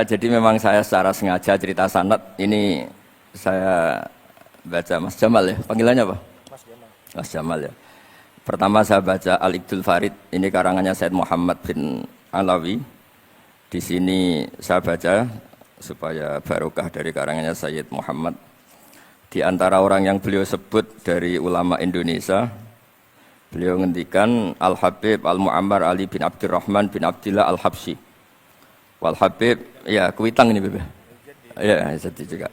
Jadi memang saya secara sengaja cerita sanad ini saya baca Mas Jamal ya, panggilannya apa? Mas Jamal. Mas Jamal ya. Pertama saya baca Al-Iqdul Farid, ini karangannya Said Muhammad bin Alawi. Di sini saya baca supaya barokah dari karangannya Sayyid Muhammad. Di antara orang yang beliau sebut dari ulama Indonesia, beliau ngendikan Al-Habib Al-Mu'ammar Ali bin Abdurrahman bin Abdillah Al-Habsyi. Wal Habib, ya Kuitang ini Bebe. Ya, jadi juga.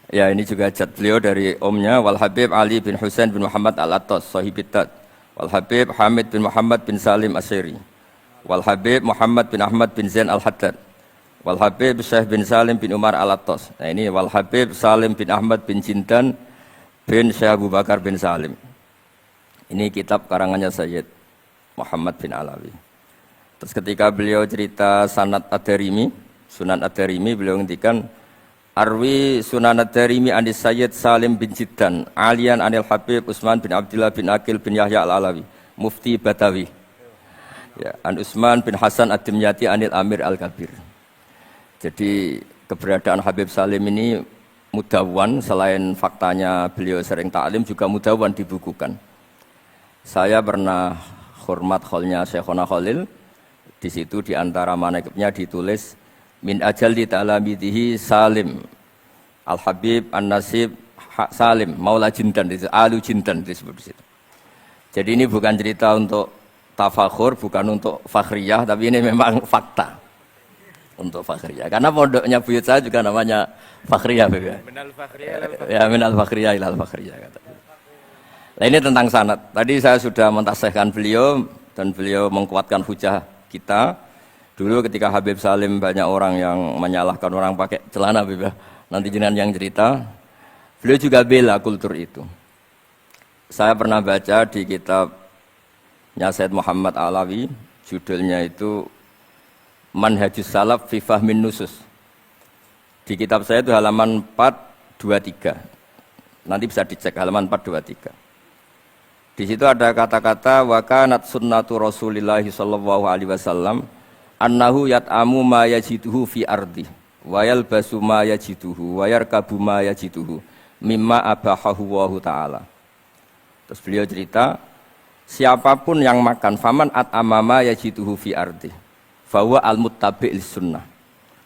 Ya, ini juga jad beliau dari omnya Wal Habib Ali bin Husain bin Muhammad Al-Attas, Sahibitat. Wal Habib Hamid bin Muhammad bin Salim Asyiri. Wal Habib Muhammad bin Ahmad bin Zain Al-Haddad. Wal Habib Syekh bin Salim bin Umar Al-Attas. Nah ini Wal Habib Salim bin Ahmad bin Jindan bin Syekh Abu Bakar bin Salim. Ini kitab karangannya Sayyid Muhammad bin Alawi. Terus ketika beliau cerita Sanad Ad-Darimi, Sunan Ad-Darimi, beliau ngendikan Arwi Sunan Ad-Darimi anis Sayyid Salim bin Jiddan, Alian anil Habib Utsman bin Abdillah bin Akil bin Yahya Al-Alawi, Mufti Batawi. Ya, an Utsman bin Hasan Ad-Dimyati anil Amir Al-Kabir. Jadi keberadaan Habib Salim ini mudawwan, selain faktanya beliau sering taklim juga mudawwan dibukukan. Saya pernah hormat kholnya Syekhona Khalil. Di situ di antara manaqibnya ditulis min ajalli ta'lamidhi Salim Al-Habib An-Nasib Salim Maula Jindan, Alu Jindan disebut di situ. Jadi ini bukan cerita untuk tafakhur, bukan untuk fakhriyah, tapi ini memang fakta untuk fakhriyah. Karena pondoknya buyut saya juga namanya fakhriyah, ya. Minal fakhriyah ilal fakhriyah. Ya, minal fakhriyah ilal fakhriyah kata. Nah, ini tentang sanad. Tadi saya sudah mentasihkan beliau dan beliau mengkuatkan hujah kita. Dulu ketika Habib Salim banyak orang yang menyalahkan orang pakai celana, Beb. Nanti jenengan yang cerita. Beliau juga bela kultur itu. Saya pernah baca di kitabnya Said Muhammad Alawi, judulnya itu Manhajus Salaf fi Fahmin Nusus. Di kitab saya itu halaman 423. Nanti bisa dicek halaman 423. Di situ ada kata-kata wa kanat sunnatu Rasulillah sallallahu alaihi wasallam annahu yat'amu ma yajiduhu fi ardi wa yalbasu ma yajiduhu wa yarkabu ma yajiduhu mimma abahahu wa ta'ala. Terus beliau cerita siapapun yang makan faman at'ama ma yajiduhu fi ardi fahuwa al-muttabi' lis-sunnah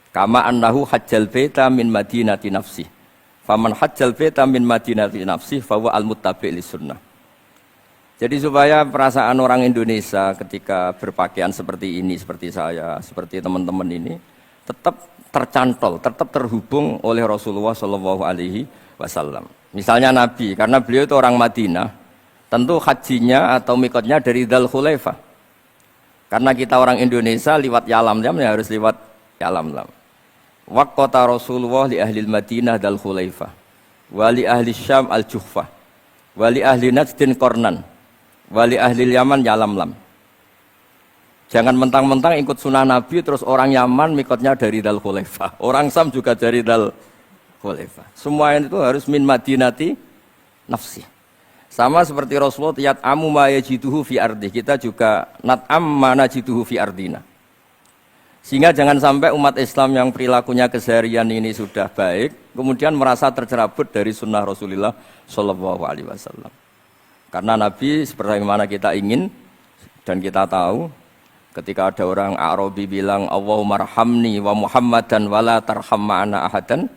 kama annahu hajjal baita min madinati nafsi faman hajjal baita min madinati nafsi fahuwa al-muttabi' lis-sunnah. Jadi supaya perasaan orang Indonesia ketika berpakaian seperti ini, seperti saya, seperti teman-teman ini tetap tercantol, tetap terhubung oleh Rasulullah Shallallahu Alaihi Wasallam. Misalnya Nabi, karena beliau itu orang Madinah, tentu hajinya atau mikotnya dari Dzul Khulaifah. Karena kita orang Indonesia lewat Yalamlam ya harus lewat Yalamlam. Waqata Rasulullah li ahli Madinah Dzul Khulaifah, wa li ahli Syam al-Juhfah, wa li ahli Najdin Qarnan. Wali ahli Yaman Yalamlam. Jangan mentang-mentang ikut sunnah Nabi terus orang Yaman mikotnya dari Dzul Khulaifah, orang Sam juga dari Dzul Khulaifah. Semua itu harus min madinati nafsi. Sama seperti Rasulullah yat'amu ma yajiduhu fi ardi, kita juga nat'am ma najiduhu fi ardina. Sehingga jangan sampai umat Islam yang perilakunya keseharian ini sudah baik kemudian merasa tercerabut dari sunnah Rasulullah sallallahu alaihi wasallam. Karena Nabi sebagaimana kita ingin dan kita tahu ketika ada orang Arabi bilang Allahumma arhamni wa Muhammadan wala tarham ma'ana ahadan,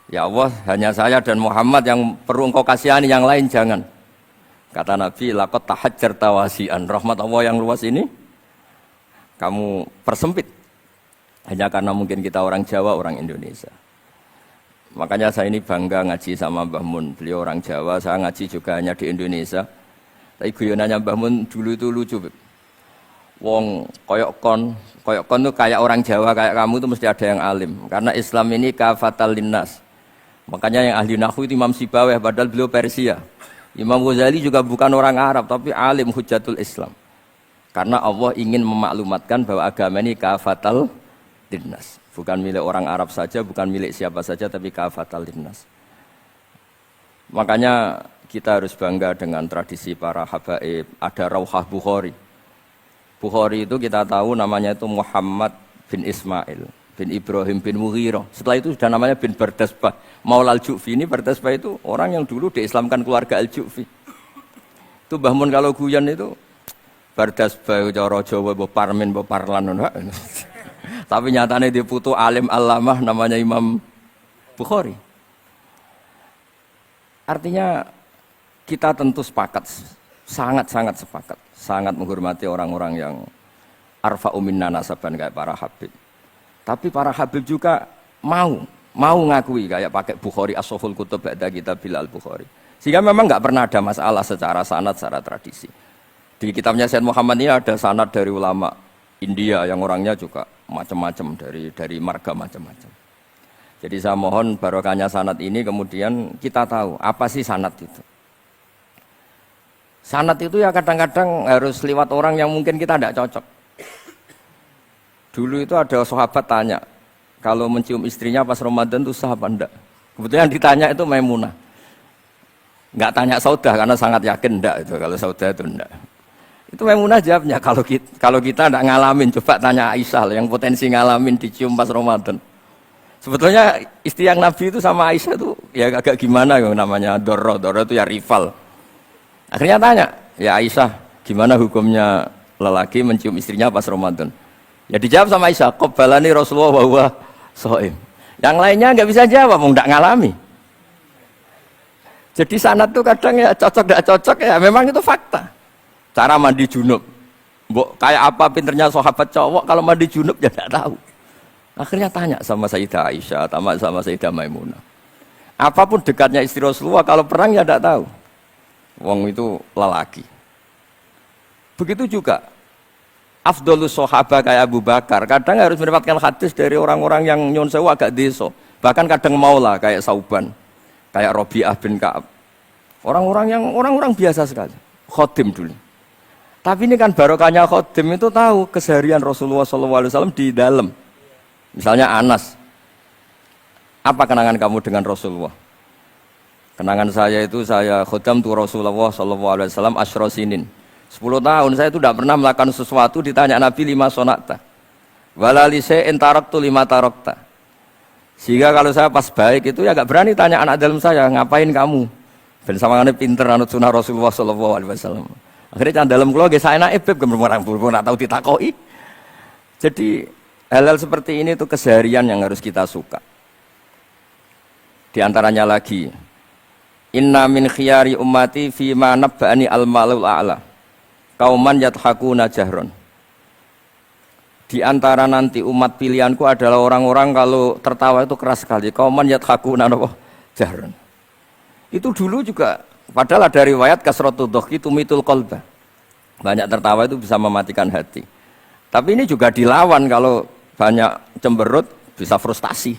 ya Allah hanya saya dan Muhammad yang perlu engkau kasihani, yang lain jangan. Kata Nabi laqad tahajjarta wasi'an, rahmat Allah yang luas ini kamu persempit hanya karena mungkin kita orang Jawa, orang Indonesia. Makanya saya ini bangga ngaji sama Mbah Mun. Beliau orang Jawa, saya ngaji juga hanya di Indonesia. Tapi guyonannya Mbah Mun dulu itu lucu. Wong koyok kon itu kayak orang Jawa, kayak kamu itu mesti ada yang alim. Karena Islam ini kafatal linnas. Makanya yang ahli nahwu itu Imam Sibawayh, padahal beliau Persia. Imam Ghazali juga bukan orang Arab, tapi alim hujatul Islam. Karena Allah ingin memaklumatkan bahwa agama ini kafatal linnas. Bukan milik orang Arab saja, bukan milik siapa saja, tapi kafatal linnas. Makanya kita harus bangga dengan tradisi para habaib. Ada Rauhah Bukhari. Bukhari itu kita tahu namanya itu Muhammad bin Ismail. bin Ibrahim bin Mughirah. Setelah itu sudah namanya bin Bardasbah. Maula al-Ju'fi ini Bardasbah itu orang yang dulu diislamkan keluarga al-Ju'fi. Itu Mbah Mun kalau guyon itu Bardasbah cara Jawa mbok parmin mbok parlan. Tapi nyatanya dia putu alim alamah namanya Imam Bukhari. Artinya kita tentu sepakat, sangat-sangat sepakat, sangat menghormati orang-orang yang arfa'u minna nasaban kayak para habib. Tapi para habib juga mau ngakui kayak pakai Bukhari as-Sahihul Kutub ba'da kitab Bilal Bukhari. Sehingga memang nggak pernah ada masalah secara sanad, secara tradisi. Di kitabnya Sayyid Muhammad ini ada sanad dari ulama India yang orangnya juga macam-macam dari marga macam-macam. Jadi saya mohon barokahnya sanad ini kemudian kita tahu apa sih sanad itu. Sanad itu ya kadang-kadang harus lewat orang yang mungkin kita tidak cocok. Dulu itu ada sahabat tanya, kalau mencium istrinya pas Ramadan itu sah apa enggak? Kebetulan ditanya itu Maimunah. Enggak tanya Saudah karena sangat yakin enggak itu, kalau Saudah itu enggak. Itu Maimunah jawabnya, kalau kita enggak ngalamin, coba tanya Aisyah yang potensi ngalamin dicium pas Ramadan. Sebetulnya istri yang Nabi itu sama Aisyah itu ya agak gimana yang namanya Doro itu ya rival. Akhirnya tanya, ya Aisyah, gimana hukumnya lelaki mencium istrinya pas Ramadan? Ya dijawab sama Aisyah, qabbalani Rasulullah wa huwa shaim. Yang lainnya enggak bisa jawab, enggak ngalami. Jadi sanad itu kadang ya cocok enggak cocok ya memang itu fakta. Cara mandi junub. Mbok kayak apa pinternya sahabat cowok kalau mandi junub ya enggak tahu. Akhirnya tanya sama Sayyidah Aisyah, sama Sayyidah Maimunah. Apapun dekatnya istri Rasulullah kalau perang ya enggak tahu. Wong itu lelaki. Begitu juga afdolus sahabat kayak Abu Bakar kadang harus mendapatkan hadis dari orang-orang yang nyun sewu agak deso, bahkan kadang maula kayak Sauban, kayak Rabi'ah bin Ka'ab, orang-orang biasa sekali, khodim dulu. Tapi ini kan barokahnya khodim itu tahu keseharian Rasulullah SAW di dalam. Misalnya Anas, apa kenangan kamu dengan Rasulullah? Kenangan saya itu saya khodam tu Rasulullah SAW asyra sinin. 10 tahun saya itu tidak pernah melakukan sesuatu ditanya Nabi 5 sonakta walalise entaraktu 5 tarokta. Sehingga kalau saya pas baik itu ya gak berani tanya anak dalam saya, ngapain kamu? Ben sama pinter anut sunnah Rasulullah SAW. Akhirnya can dalam kula nggih saenak ebeb gemrang ora tau ditakoi. Jadi hal-hal seperti ini itu keseharian yang harus kita suka. Di antaranya lagi, inna min khiyari ummati fima nabba'ani al-malul a'la. Kauman yathakuna jahron. Di antara nanti umat pilihanku adalah orang-orang kalau tertawa itu keras sekali. Kauman yathakuna jahron. Itu dulu juga, padahal ada riwayat kasratu dhahki tumitul qalba. Banyak tertawa itu bisa mematikan hati. Tapi ini juga dilawan kalau banyak cemberut bisa frustasi.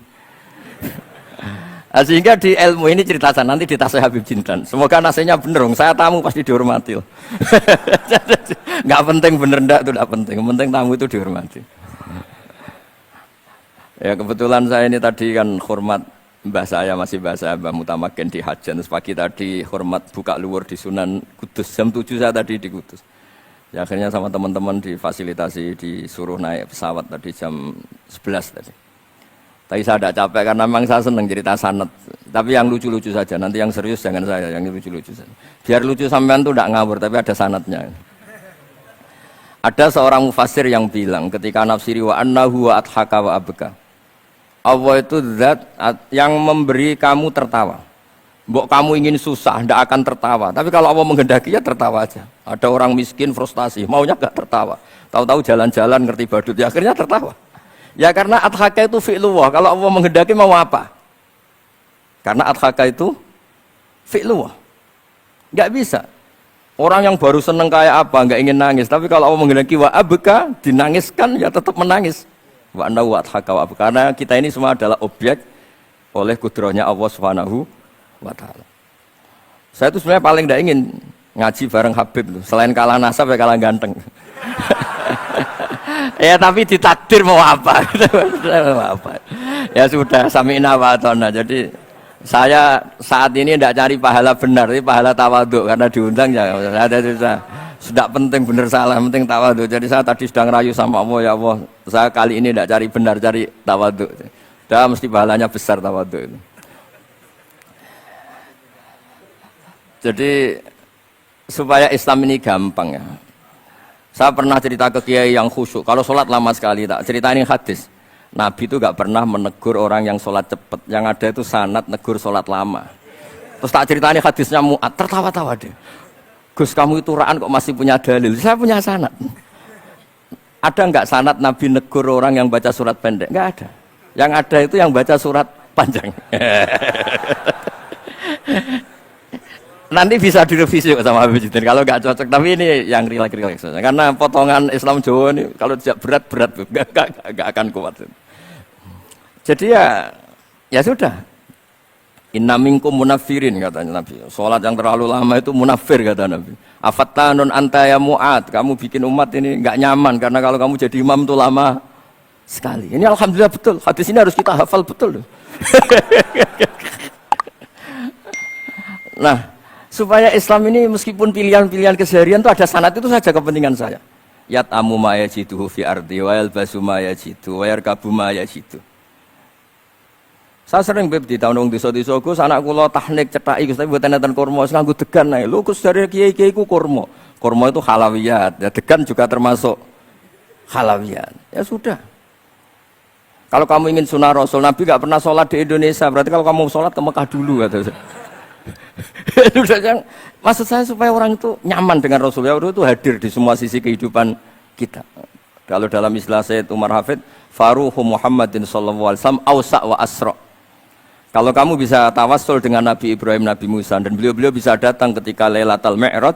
Nah, sehingga di ilmu ini cerita saya nanti di Tasawuf Habib Jindan. Semoga nasinya bener, saya tamu pasti dihormati. Nggak penting bener ndak itu tidak penting. Yang penting tamu itu dihormati. Ya kebetulan saya ini tadi kan hormat mbah saya masih mbah saya Mbah Mutamakin di Hajan. Terus pagi tadi hormat buka luar di Sunan Kudus. Jam 7 saya tadi di Kudus. Ya akhirnya sama teman-teman difasilitasi disuruh naik pesawat tadi jam 11 tadi. Tapi saya tidak capek karena memang saya senang cerita sanad. Tapi yang lucu-lucu saja, nanti yang serius jangan saya, yang lucu-lucu saja. Biar lucu sampean tuh tidak ngawur, tapi ada sanadnya. Ada seorang mufassir yang bilang ketika nafsiri wa annahu wa adhaka wa abka. Allah itu zat yang memberi kamu tertawa. Mbok kamu ingin susah, tidak akan tertawa. Tapi kalau Allah menghendaki ya tertawa aja. Ada orang miskin frustasi, maunya gak tertawa. Tahu-tahu jalan-jalan ngerti badut, ya akhirnya tertawa. Ya karena adhaka itu fi'lullah. Kalau Allah menghendaki mau apa? Karena adhaka itu fi'lullah. Nggak bisa. Orang yang baru seneng kayak apa, nggak ingin nangis. Tapi kalau Allah menghendaki wa abka, dinangiskan ya tetap menangis. Wa anna wa adhaka wa abka. Karena kita ini semua adalah objek oleh kudrahnya Allah Subhanahu wa ta'ala. Saya itu sebenarnya paling nggak ingin ngaji bareng Habib tuh. Selain kalah nasab ya kalah ganteng. Ya tapi ditakdir mau apa? Ya sudah sami'na wa ata'na. Jadi saya saat ini tidak cari pahala benar, tapi pahala tawadhu karena diundang ya. Ada sudah penting benar salah, penting tawadhu. Jadi saya tadi sedang rayu sama Allah, ya Allah, Saya kali ini tidak cari benar, cari tawadhu. Dah mesti pahalanya besar tawadhu itu. Jadi supaya Islam ini gampang ya. Saya pernah cerita ke kiai yang khusyuk. Kalau sholat lama sekali, tak ceritain hadis. Nabi itu gak pernah menegur orang yang sholat cepat. Yang ada itu sanad negur sholat lama. Terus tak ceritain hadisnya Mu'ad, tertawa-tawa deh. Gus kamu itu raan kok masih punya dalil? Saya punya sanad. Ada nggak sanad Nabi negur orang yang baca surat pendek? Nggak ada. Yang ada itu yang baca surat panjang. Nanti bisa direvisi sama Habib Jidin kalau nggak cocok. Tapi ini yang rileks karena potongan Islam Jawa ini kalau tidak berat nggak akan kuat. Jadi ya sudah. Inna minkum munafirin katanya Nabi. Sholat yang terlalu lama itu munafir kata Nabi. Afattanun anta ya Mu'ad. Kamu bikin umat ini nggak nyaman karena kalau kamu jadi imam itu lama sekali. Ini alhamdulillah betul. Hadis ini harus kita hafal betul. Nah. Supaya Islam ini meskipun pilihan-pilihan keseharian itu ada sanad itu saja kepentingan saya. Yat amu ma yajiduhu fi ardi wa yalbasu ma yajidu wa yarkabu ma yajidu. Saya sering beb di tahun desa-desa Gus anak kula tahnik cethaki Gus tapi mboten enten kurma nganggo degan ae. Lho Gus dari kiai-kiai ku kurma. Kurma itu halawiyat. Ya degan juga termasuk halawiyat. Ya sudah. Kalau kamu ingin sunnah Rasul, Nabi enggak pernah sholat di Indonesia. Berarti kalau kamu sholat ke Mekah dulu kata saya. Maksud saya supaya orang itu nyaman dengan Rasulullah itu hadir di semua sisi kehidupan kita. Kalau dalam istilah Sayyid Umar Hafid, Faruhu Muhammadin sallallahu alaihi wasallam awsa' wa asra. Kalau kamu bisa tawassul dengan Nabi Ibrahim, Nabi Musa dan beliau-beliau bisa datang ketika Lailatul Mi'raj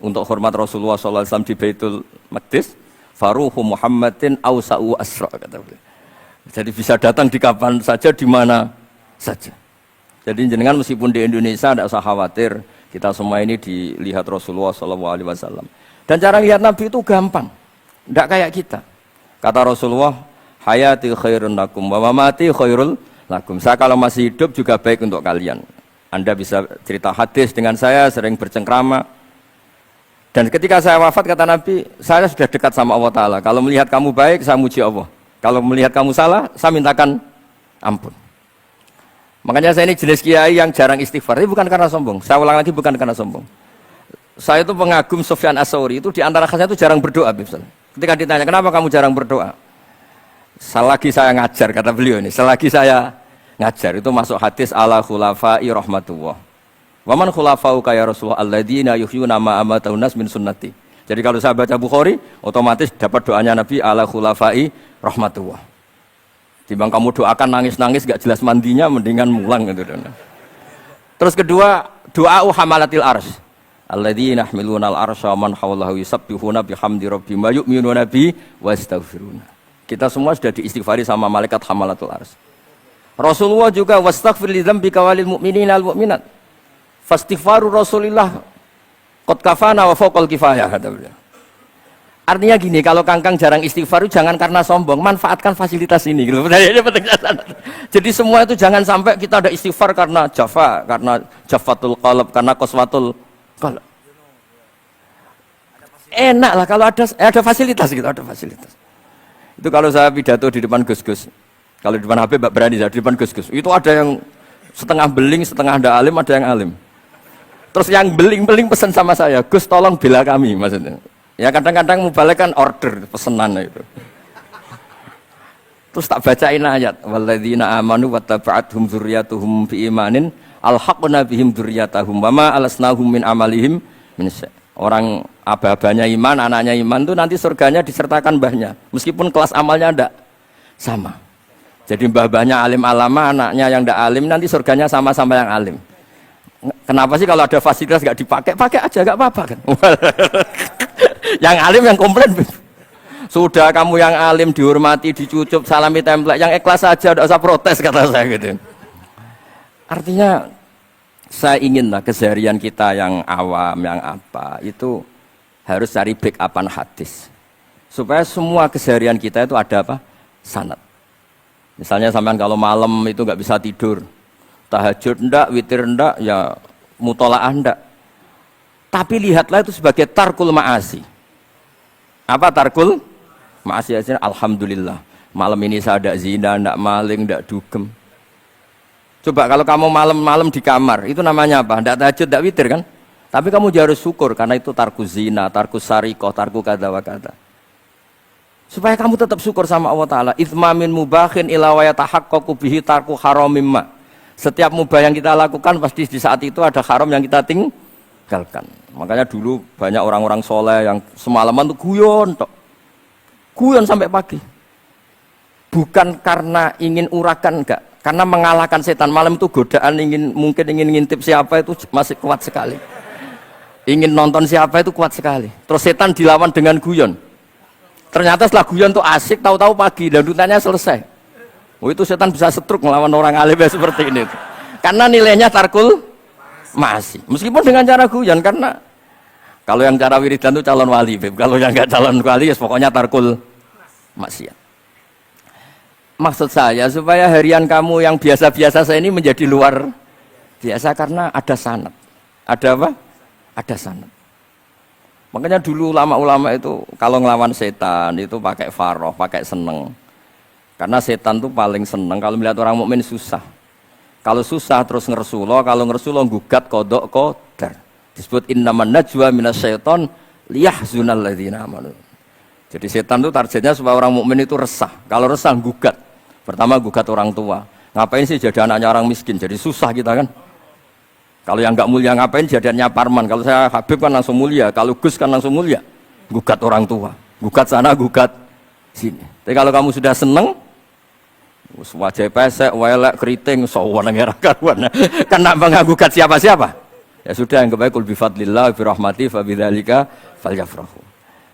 untuk hormat Rasulullah sallallahu alaihi wasallam di Baitul Maqdis, Faruhu Muhammadin awsa' wa asra kata beliau. Jadi bisa datang di kapan saja di mana saja. Jadi jenengan meskipun di Indonesia tidak usah khawatir, kita semua ini dilihat Rasulullah SAW. Dan cara lihat Nabi itu gampang, tidak kayak kita. Kata Rasulullah, hayati khairun lakum, wa mamati khairul lakum. Saya kalau masih hidup juga baik untuk kalian. Anda bisa cerita hadis dengan saya, sering bercengkrama. Dan ketika saya wafat kata Nabi, saya sudah dekat sama Allah Ta'ala. Kalau melihat kamu baik, saya muji Allah. Kalau melihat kamu salah, saya mintakan ampun. Makanya saya ini jenis kiai yang jarang istighfar. Ini bukan karena sombong. Saya ulang lagi bukan karena sombong. Saya itu pengagum Sufyan As-Tsauri itu di antara khasnya itu jarang berdoa. Ketika ditanya kenapa kamu jarang berdoa, selagi saya ngajar kata beliau ini. Selagi saya ngajar itu masuk hadis ala khulafai rahmatullah. Waman khulafau kaya Rasulullah alladzina yuhyuna ma amatahun nas min sunnati. Jadi kalau saya baca Bukhari, otomatis dapat doanya Nabi ala khulafai rahmatullah. Timbang kamu doakan nangis-nangis gak jelas mandinya mendingan mulang gitu. Terus kedua, doa hamalatil arsy. Alladzina yahmiluna al-arsya man hawlahu yusabbihuna bihamdi rabbihim wa yu'minuna bi wa yastaghfiruna. Kita semua sudah diistighfari sama malaikat hamalatul arsy. Rasulullah juga wastaghfir li dzambika walil mu'minina wal mu'minat. Fastighfaru Rasulillah qad kafana wa fawqal kifayah kata beliau. Artinya gini, kalau kangkang jarang istighfar jangan karena sombong, manfaatkan fasilitas ini. Gitu. Jadi semua itu jangan sampai kita ada istighfar karena jafa, karena jafatul qalb, karena qaswatul qalb. Enak lah kalau ada fasilitas gitu, ada fasilitas. Itu kalau saya pidato di depan Gus-Gus, kalau di depan Habib berani saya di depan Gus-Gus. Itu ada yang setengah beling, setengah ada alim, ada yang alim. Terus yang beling-beling pesan sama saya, Gus tolong bela kami maksudnya. Ya kadang-kadang mubalek kan order pesenan itu. Terus tak bacain ayat walladzina amanu wattaba'athum dzurriyyatuhum biimanin alhaqna bihim dzurriyyatahum wama alasnahum min amalihim min syai'. Orang aba-abanya iman, anaknya iman itu nanti surganya disertakan mbahnya meskipun kelas amalnya ndak sama. Jadi mbah-mbahnya alim alama, anaknya yang ndak alim nanti surganya sama-sama yang alim. Kenapa sih kalau ada fasilitas nggak dipakai? Pakai aja nggak apa-apa kan. Yang alim yang komplain. Sudah kamu yang alim dihormati, dicucup, salami template, yang ikhlas saja, tidak usah protes kata saya gitu. Artinya saya inginlah keseharian kita yang awam, yang apa itu harus cari backupan hadis supaya semua keseharian kita itu ada apa? Sanad. Misalnya sampean kalau malam itu nggak bisa tidur, tahajud ndak, witir ndak, ya mutolaah ndak. Tapi lihatlah itu sebagai tarkul ma'asi. Apa tarkul Maksiatnya alhamdulillah. Malam ini saya tidak zina, tidak maling, tidak dugem. Coba kalau kamu malam-malam di kamar, itu namanya apa? Tidak tahajud, tidak witir kan? Tapi kamu harus syukur karena itu tarku zina, tarku sarikoh, tarku kata wa kata. Supaya kamu tetap syukur sama Allah Ta'ala. Ithmamin mubahin ila wa yatahaqqaqu bihi tarku haramimma. Setiap mubah yang kita lakukan pasti di saat itu ada haram yang kita tinggalkan. Makanya dulu banyak orang-orang soleh yang semalaman tuh guyon tok. Guyon sampai pagi. Bukan karena ingin urakan, enggak. Karena mengalahkan setan. Malam itu godaan mungkin ingin ngintip siapa itu masih kuat sekali. Ingin nonton siapa itu kuat sekali. Terus setan dilawan dengan guyon. Ternyata setelah guyon tuh asik, tahu-tahu pagi dan dutannya selesai. Oh itu setan bisa setruk melawan orang alim seperti ini. Karena nilainya tarkul masih. Meskipun dengan cara guyon, karena kalau yang cara wiridan itu calon wali, Beb. Kalau yang enggak calon wali ya pokoknya tarkul maksiat. Maksud saya supaya harian kamu yang biasa-biasa saya ini menjadi luar biasa karena ada sanad. Ada apa? Ada sanad. Makanya dulu ulama-ulama itu kalau ngelawan setan itu pakai faroh, pakai seneng. Karena setan itu paling seneng kalau melihat orang mukmin susah. Kalau susah terus ngersulo, kalau ngersulo gugat kodok qadar. Disebut innaman najwa minasyaiton liyahzunal ladzina amanu. Jadi setan itu targetnya supaya orang mukmin itu resah. Kalau resah gugat. Pertama gugat orang tua. Ngapain sih jadi anaknya orang miskin? Jadi susah kita kan. Kalau yang enggak mulia ngapain jadiannya parman? Kalau saya Habib kan langsung mulia, kalau Gus kan langsung mulia. Gugat orang tua. Gugat sana, gugat sini. Tapi kalau kamu sudah seneng, wajah pesek, welek, keriting, sawan ngerah karuan. Karena enggak gugat siapa-siapa. Ya sudah, yang kebaik kul bifadlillah bi rahmati fa bidzalika falyafrahu.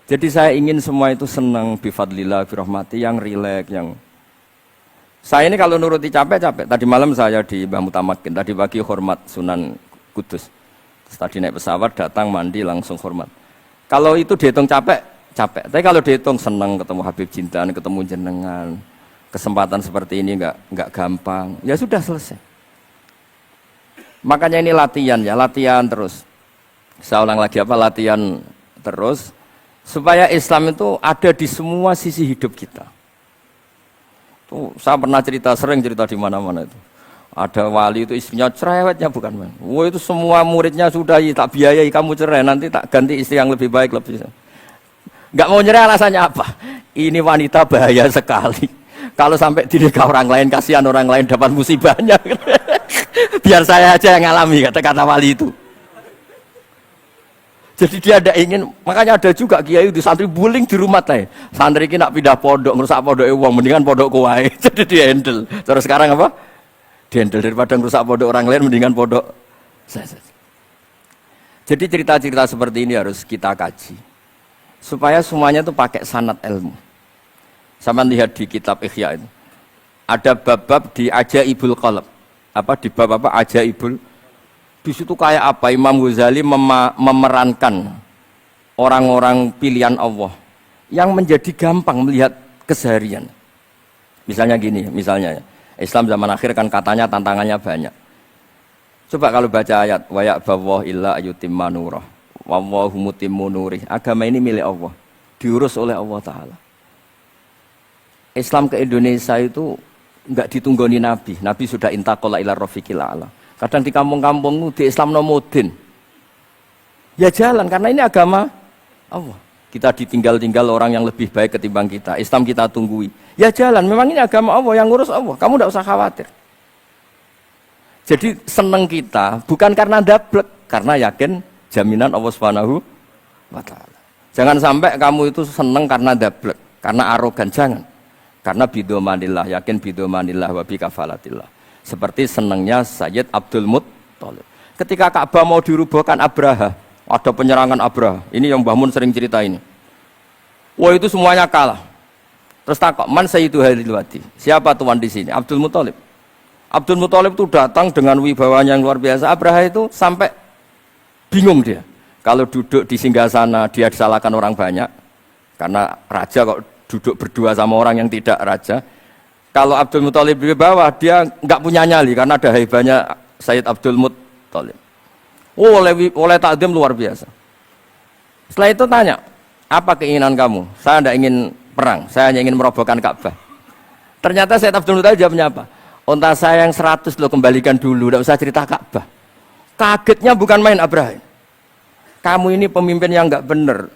Jadi saya ingin semua itu senang bifadlillah bi rahmati yang rileks, yang saya ini kalau nuruti capek-capek. Tadi malam saya di Mbah Mutamakin, tadi pagi hormat Sunan Kudus. Terus tadi naik pesawat datang mandi langsung hormat. Kalau itu dihitung capek, capek. Tapi kalau dihitung senang ketemu Habib Jintan, ketemu jenengan. Kesempatan seperti ini enggak gampang. Ya sudah selesai. Makanya ini latihan ya, latihan terus. Saya ulang lagi apa? Latihan terus supaya Islam itu ada di semua sisi hidup kita. Tuh, saya pernah sering cerita di mana-mana itu. Ada wali itu istrinya cerewetnya bukan main. Wah itu semua muridnya sudah tak biayai kamu cerai, nanti tak ganti istri yang lebih baik lebih. Enggak mau nyerah alasannya apa? Ini wanita bahaya sekali. Kalau sampai dinikah orang lain, kasihan orang lain dapat musibahnya. Biar saya aja yang ngalami kata-kata wali itu. Jadi dia ada ingin, makanya ada juga kiai di santri buling di rumah teh. Santri ini nak pindah pondok, ngerusak pondok uang, mendingan pondok kuai. Jadi dia handle. Terus sekarang apa? Dia handle daripada ngerusak pondok orang lain, mendingan pondok saya. Jadi cerita-cerita seperti ini harus kita kaji, supaya semuanya itu pakai sanad ilmu. Sama lihat di kitab Ihya itu, ada bab-bab di Ajaibul Qalb. Apa di bab apa Ajaibul? Di situ kayak apa Imam Ghazali memerankan orang-orang pilihan Allah yang menjadi gampang melihat keseharian. Misalnya gini, misalnya Islam zaman akhir kan katanya tantangannya banyak. Coba kalau baca ayat wa ya'ballahu illa ayyutimma nurah wallahu mutimmu nurih. Agama ini milik Allah, diurus oleh Allah Ta'ala. Islam ke Indonesia itu enggak ditunggoni Nabi. Nabi sudah intaqala ila rafiqil a'la. Kadang di kampung-kampung di Islam nomodin. Ya jalan karena ini agama Allah. Kita ditinggal-tinggal orang yang lebih baik ketimbang kita. Islam kita tunggui. Ya jalan, memang ini agama Allah yang ngurus Allah. Kamu tidak usah khawatir. Jadi seneng kita bukan karena dablek, karena yakin jaminan Allah Subhanahu wa taala. Jangan sampai kamu itu seneng karena dablek, karena arogan, jangan. Karena bidomanillah, yakin bidomanillah wa bikafalatillah. Seperti senangnya Sayyid Abdul Muttalib. Ketika Ka'bah mau dirubuhkan Abraha, ada penyerangan Abraha. Ini yang Mbah Mun sering cerita ini. Wah itu semuanya kalah. Terus takok, man sayyidu hadhil wadi? Siapa tuan di sini? Abdul Muttalib. Abdul Muttalib itu datang dengan wibawanya yang luar biasa. Abraha itu sampai bingung dia. Kalau duduk di singgasana dia disalahkan orang banyak. Karena raja kok duduk berdua sama orang yang tidak raja. Kalau Abdul Muttalib di bawah, dia nggak punya nyali karena ada haibahnya Sayyid Abdul Muttalib. Oh, oleh takdim luar biasa. Setelah itu tanya, apa keinginan kamu? Saya tidak ingin perang. Saya hanya ingin merobohkan Ka'bah. Ternyata Sayyid Abdul Muttalib jawabnya apa? Unta saya yang 100 lo kembalikan dulu, tidak usah cerita Ka'bah. Kagetnya bukan main Abraham. Kamu ini pemimpin yang enggak benar.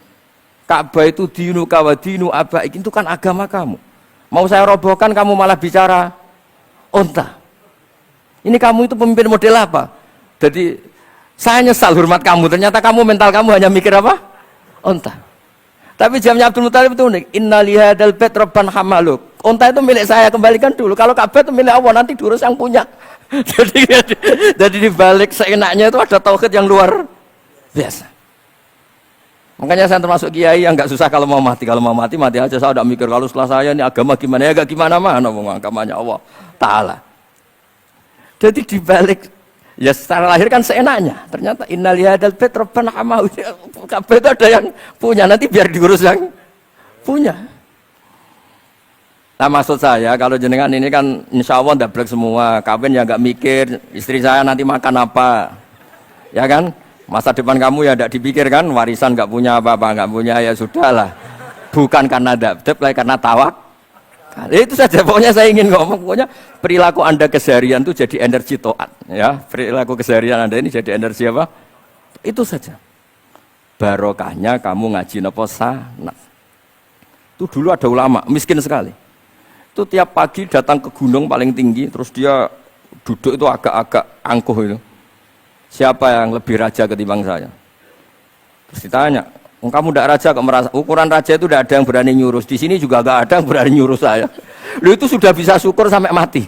Ka'bah itu dinu kawa dinu abaik, itu kan agama kamu. Mau saya robohkan kamu malah bicara unta. Ini kamu itu pemimpin model apa? Jadi saya nyesal hormat kamu, ternyata kamu mental kamu hanya mikir apa? Unta. Tapi jamnya Abdul Muttalib itu unik. Inna lihadal bait rabban hamaluk. Unta itu milik saya, kembalikan dulu. Kalau Ka'bah itu milik Allah, nanti diurus yang punya. jadi dibalik seenaknya itu ada tauhid yang luar biasa. Makanya saya termasuk kiai yang nggak susah kalau mau mati. Kalau mau mati, mati aja. Saya udah mikir kalau setelah saya ini agama gimana ya, gak gimana mana agamanya Allah Ta'ala. Jadi dibalik ya secara lahir kan seenaknya. Ternyata innal lihadal bait rabban hamahu. Ka'bah itu ada yang punya, nanti biar diurus yang punya. Nah maksud saya kalau jenengan ini kan insya Allah ndablek semua, kawin ya nggak mikir istri saya nanti makan apa, ya kan? Masa depan kamu ya tidak dipikirkan, warisan nggak punya apa-apa, nggak punya ya sudahlah. Bukan karena ndablek, karena tawak. Itu saja pokoknya saya ingin ngomong, pokoknya perilaku Anda keseharian itu jadi energi to'at, ya. Perilaku keseharian Anda ini jadi energi apa? Itu saja. Barokahnya kamu ngaji napa sanad. Itu dulu ada ulama miskin sekali. Itu tiap pagi datang ke gunung paling tinggi, terus dia duduk itu agak-agak angkuh itu. Siapa yang lebih raja ketimbang saya? Terus ditanya, kamu tidak raja kok merasa? Ukuran raja itu tidak ada yang berani nyurus. Di sini juga nggak ada yang berani nyurus saya. Lu itu sudah bisa syukur sampai mati.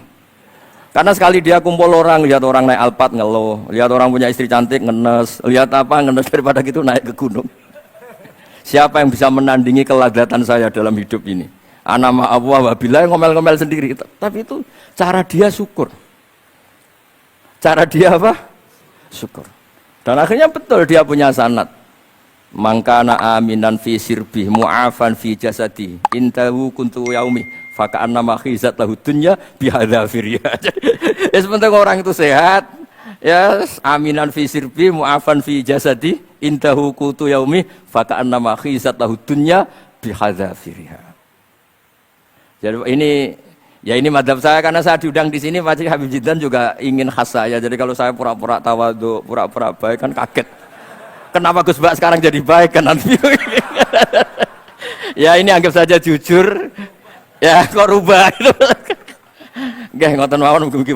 Karena sekali dia kumpul orang, lihat orang naik Alphard ngeluh, lihat orang punya istri cantik ngenes, lihat apa ngenes daripada gitu naik ke gunung. Siapa yang bisa menandingi keladatan saya dalam hidup ini? Ana ma'allah wabillah ngomel-ngomel sendiri. Tapi itu cara dia syukur. Cara dia apa? Syukur. Dan akhirnya betul dia punya sanad. Mangkana aminan fi sirbih mu'afan fi jasadi intahu kuntu yaumi faka'anna ma khizat lahu dunya bihadzafiriya. Ya sepenting orang itu sehat, ya aminan fi sirbih mu'afan fi jasadi intahu kuntu yaumi faka'anna ma khizat lahu dunya bihadzafiriya. Jadi ini madhab saya karena saya diundang di sini pasti Habib Jidan juga ingin khas saya. Jadi kalau saya pura-pura tawadhu, pura-pura baik kan kaget. Kenapa Gus Bak sekarang jadi baik kan nanti? Ya ini anggap saja jujur. Ya kok rubah itu. Nggih ngoten mawon mugi-mugi